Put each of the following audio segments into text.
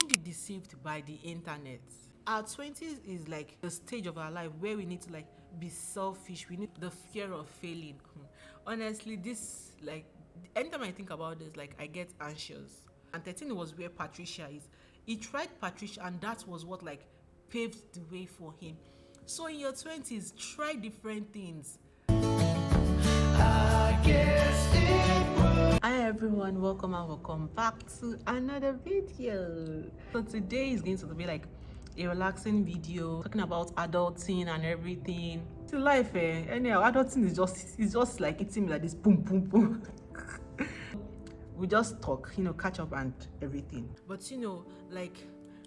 Don't be deceived by the internet. Our 20s is like the stage of our life where we need to like be selfish. We need the fear of failing. Honestly, this like anytime I think about this, like I get anxious. And 13 was where Patricia is. He tried Patricia, and that was what like paved the way for him. So in your 20s, try different things. Hi everyone, welcome back to another video. So today is going to be like a relaxing video talking about adulting and everything. To life, anyhow, adulting is just like eating like this, boom, boom, boom. We just talk, catch up and everything. But like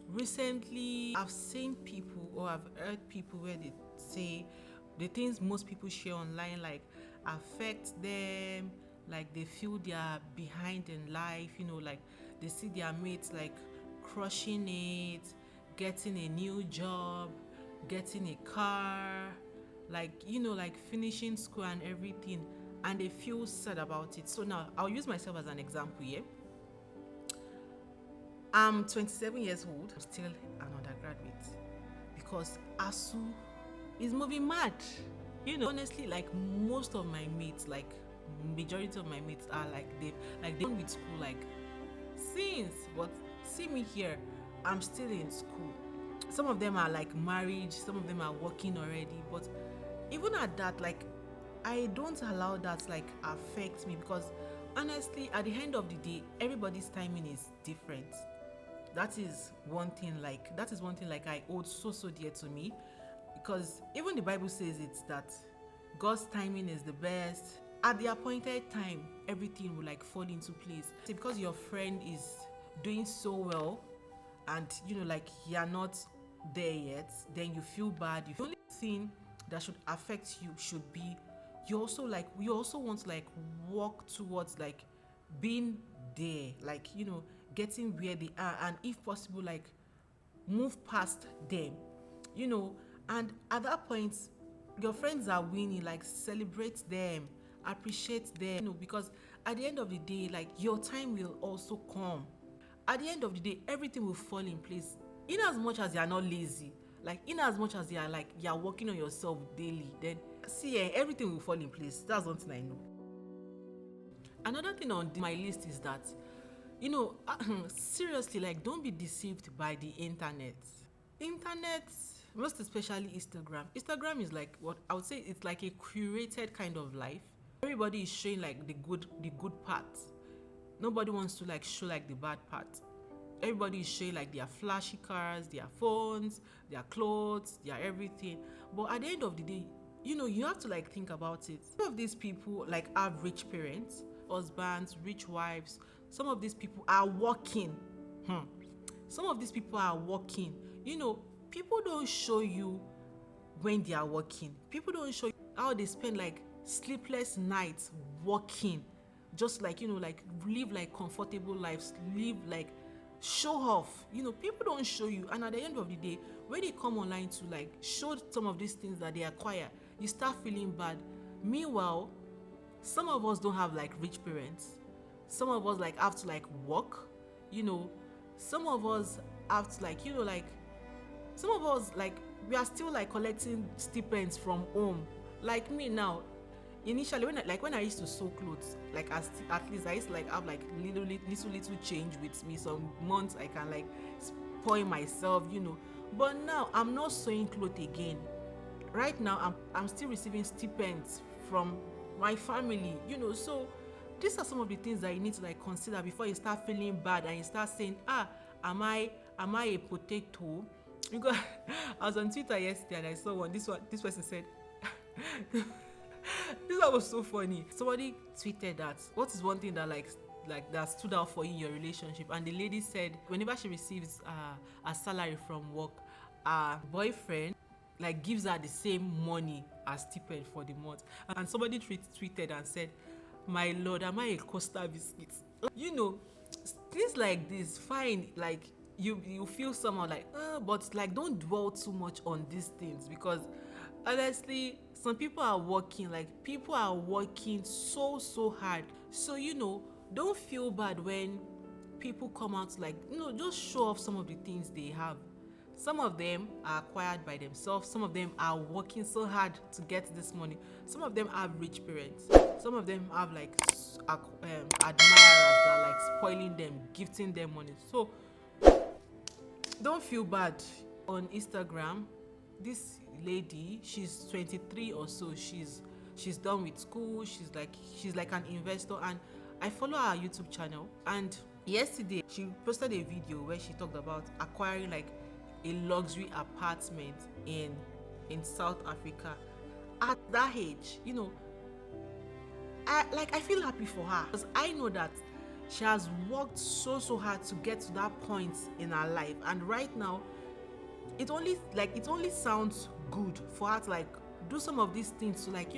recently, I've seen people or I've heard people where they say the things most people share online like affect them, like they feel they are behind in life, like they see their mates like crushing it, getting a new job, getting a car, like like finishing school and everything, and they feel sad about it. So now I'll use myself as an example here. I'm 27 years old. I'm still an undergraduate because ASU is moving mad. Honestly, like most of my mates, like majority of my mates are like they've done with school like since. But see me here, I'm still in school. Some of them are like married, some of them are working already. But even at that, like I don't allow that like affect me, because honestly, at the end of the day, everybody's timing is different. That is one thing like I hold so dear to me, because even the Bible says it's that God's timing is the best. At the appointed time, everything will like fall into place. See, because your friend is doing so well and like you're not there yet, then you feel bad. The only thing that should affect you should be you also want to like walk towards like being there, like getting where they are, and if possible like move past them, and at that point your friends are winning, like celebrate them, appreciate them, because at the end of the day, like your time will also come. At the end of the day, everything will fall in place, in as much as you are not lazy, like in as much as you're working on yourself daily. Then see, everything will fall in place. That's one thing I know. Another thing on my list is that seriously, like don't be deceived by the internet, most especially Instagram is like, what I would say, it's like a curated kind of life. Everybody is showing like the good part. Nobody wants to like show like the bad part. Everybody is showing like their flashy cars, their phones, their clothes, their everything. But at the end of the day, you have to like think about it. Some of these people like have rich parents, husbands, rich wives. Some of these people are working. Some of these people are working. People don't show you when they are working. People don't show you how they spend like sleepless nights working, just like like live like comfortable lives, live like show off. People don't show you, and at the end of the day, when they come online to like show some of these things that they acquire, you start feeling bad. Meanwhile, some of us don't have like rich parents. Some of us like have to like work. Some of us have to like like some of us like we are still like collecting stipends from home. Like me now, initially when I used to sew clothes, like at least I used to like have like little change with me. Some months I can like spoil myself, but now I'm not sewing clothes again. Right now I'm still receiving stipends from my family, so these are some of the things that you need to like consider before you start feeling bad and you start saying, am I a potato? Because I was on Twitter yesterday and I saw this person said this one was so funny. Somebody tweeted that, what is one thing that like that stood out for you in your relationship? And the lady said whenever she receives a salary from work, her boyfriend like gives her the same money as stipend for the month. And somebody tweeted and said, my lord, am I a Costa biscuit? Things like this, fine, like you feel somehow like but like don't dwell too much on these things, because honestly some people are working so hard. So don't feel bad when people come out to like, just show off some of the things they have. Some of them are acquired by themselves. Some of them are working so hard to get this money. Some of them have rich parents. Some of them have like admirers that are like spoiling them, gifting them money. So don't feel bad. On Instagram, this lady, she's 23 or so. She's done with school. She's like an investor, and I follow her YouTube channel. And yesterday she posted a video where she talked about acquiring like a luxury apartment in South Africa. At that age, I feel happy for her, because I know that she has worked so hard to get to that point in her life, and right now it only sounds good for her to like do some of these things to like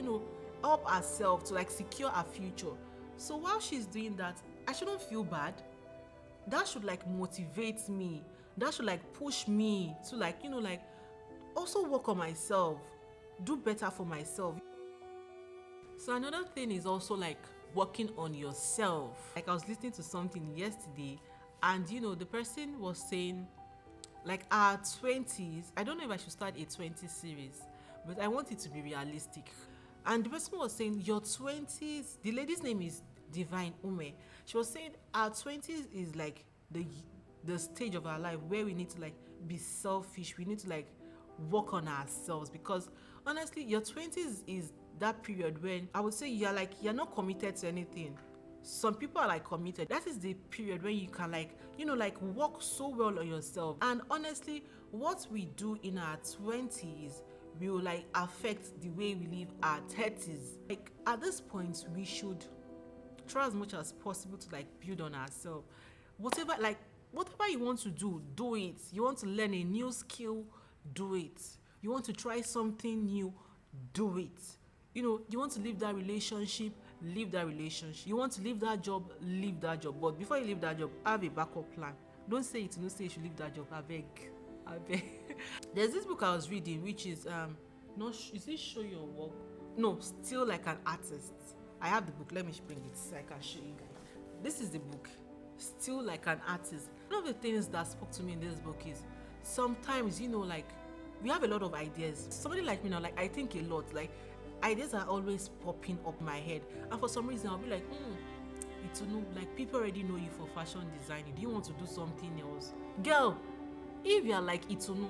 help herself to like secure her future. So while she's doing that, I shouldn't feel bad. That should like motivate me. That should like push me to like like also work on myself, do better for myself. So another thing is also like working on yourself. Like I was listening to something yesterday, and the person was saying like our 20s, I don't know if I should start a 20s series, but I want it to be realistic. And the person was saying your 20s, the lady's name is Divine Ume. She was saying our 20s is like the stage of our life where we need to like be selfish. We need to like work on ourselves, because honestly your 20s is that period when I would say you're not committed to anything. Some people are like committed. That is the period when you can like like work so well on yourself. And honestly, what we do in our 20s will like affect the way we live our 30s. Like at this point we should try as much as possible to like build on ourselves. Whatever you want to do it. You want to learn a new skill, do it. You want to try something new, do it. You want to leave that relationship, leave that relationship. You want to leave that job, leave that job. But before you leave that job, have a backup plan. Don't say it, say you should leave that job. I beg. There's this book I was reading, which is is it Show Your Work? No, Still Like an Artist. I have the book. Let me bring it so I can show you guys. This is the book, Still Like an Artist. One of the things that spoke to me in this book is sometimes like we have a lot of ideas. Somebody like me now, like I think a lot. Like ideas are always popping up my head, and for some reason I'll be like, like people already know you for fashion designing. Do you want to do something else? Girl, if you're like Itunu,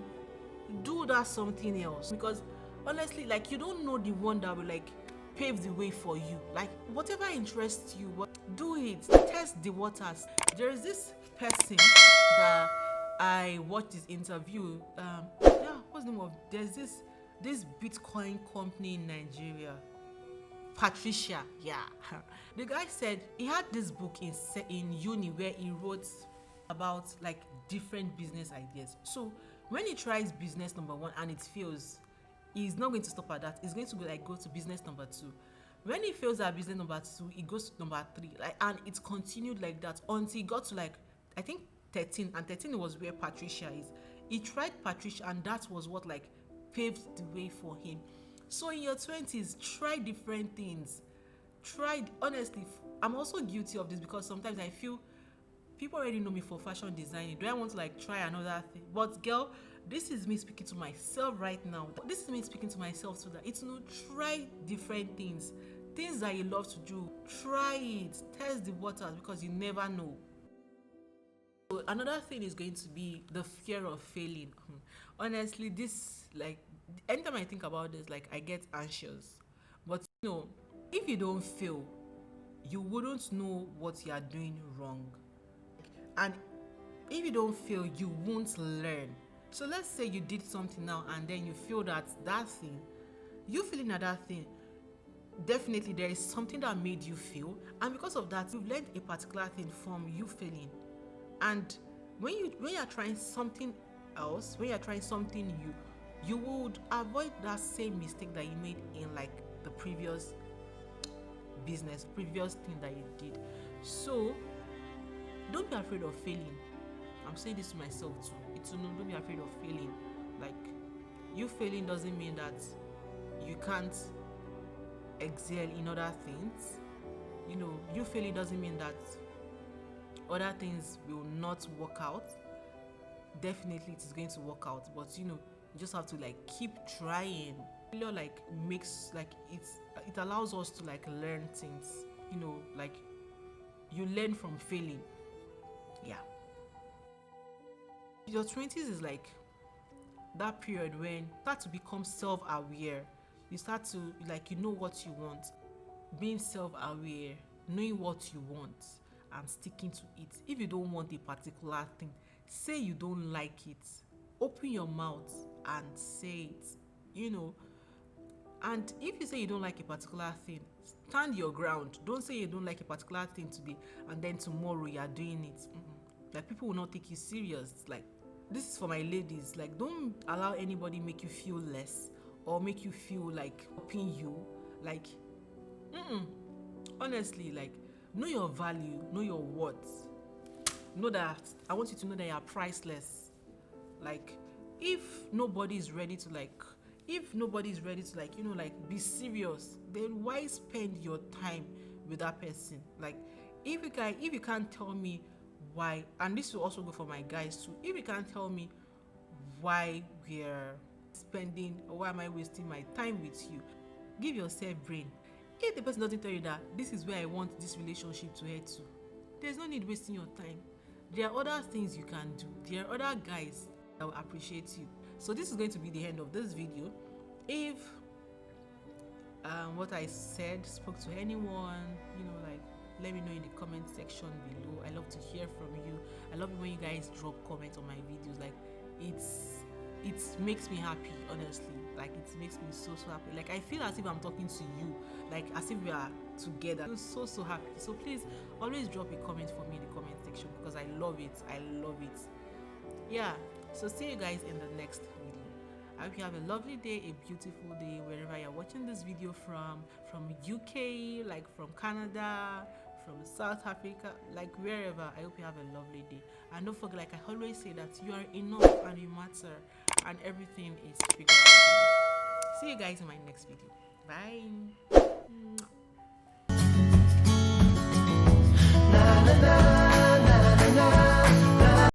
do that something else, because honestly, like you don't know the one that will like pave the way for you. Like whatever interests you, do it. Test the waters. There is this person that I watched his interview. What's the name of? There's this Bitcoin company in Nigeria, Patricia. Yeah, the guy said he had this book in uni where he wrote about like different business ideas. So when he tries business number 1 and it fails, he's not going to stop at that. He's going to go to business number 2. When he fails at business number 2, he goes to number 3, and it's continued like that until he got to like I think 13, and 13 was where Patricia is. He tried Patricia, and that was what like paved the way for him. So in your 20s, try different things. Honestly, I'm also guilty of this, because sometimes I feel people already know me for fashion designing. Do I want to like try another thing? But girl, this is me speaking to myself right now. This is me speaking to myself so that it's try different things that you love to do. Try it, test the waters, because you never know. So another thing is going to be the fear of failing. Honestly, this like anytime I think about this, like I get anxious. But if you don't fail, you wouldn't know what you are doing wrong. And if you don't fail, you won't learn. So let's say you did something now and then you feel that thing, you feeling that thing, definitely there is something that made you fail, and because of that you've learned a particular thing from you failing. And when you're trying something else, when you're trying something new, you would avoid that same mistake that you made in like the previous thing that you did. So don't be afraid of failing. I'm saying this to myself too. Don't be afraid of failing. Like you failing doesn't mean that you can't excel in other things. You failing doesn't mean that other things will not work out, definitely it is going to work out. But you just have to like keep trying. Failure like makes like it allows us to like learn things. Like you learn from failing. Yeah. Your 20s is like that period when you start to become self-aware. You start to like what you want. Being self-aware, knowing what you want and sticking to it. If you don't want a particular thing, say you don't like it. Open your mouth and say it. And if you say you don't like a particular thing, stand your ground. Don't say you don't like a particular thing today and then tomorrow you are doing it. Like people will not take you serious. Like, this is for my ladies. Like, don't allow anybody make you feel less or make you feel like helping you. Like, honestly, like, know your value, know your worth. Know that I want you to know that you are priceless. Like, if nobody is ready to like be serious, then why spend your time with that person? Like, if you can't tell me why, and this will also go for my guys too, if you can't tell me why why am I wasting my time with you, give yourself brain. If the person doesn't tell you that this is where I want this relationship to head to, there's no need wasting your time. There are other things you can do. There are other guys that will appreciate you. So this is going to be the end of this video. If what I said spoke to anyone, like, let me know in the comment section below. I love to hear from you. I love it when you guys drop comments on my videos. Like, it makes me happy, honestly. Like, it makes me so happy. Like, I feel as if I'm talking to you, like as if we are together. I'm so happy. So please always drop a comment for me in the comment section, because I love it. Yeah. So see you guys in the next video. I hope you have a lovely day, a beautiful day, wherever you're watching this video from UK, like from Canada, from South Africa, like wherever. I hope you have a lovely day. And don't forget, like I always say, that you are enough and you matter, and everything is figured out. See you guys in my next video. Bye.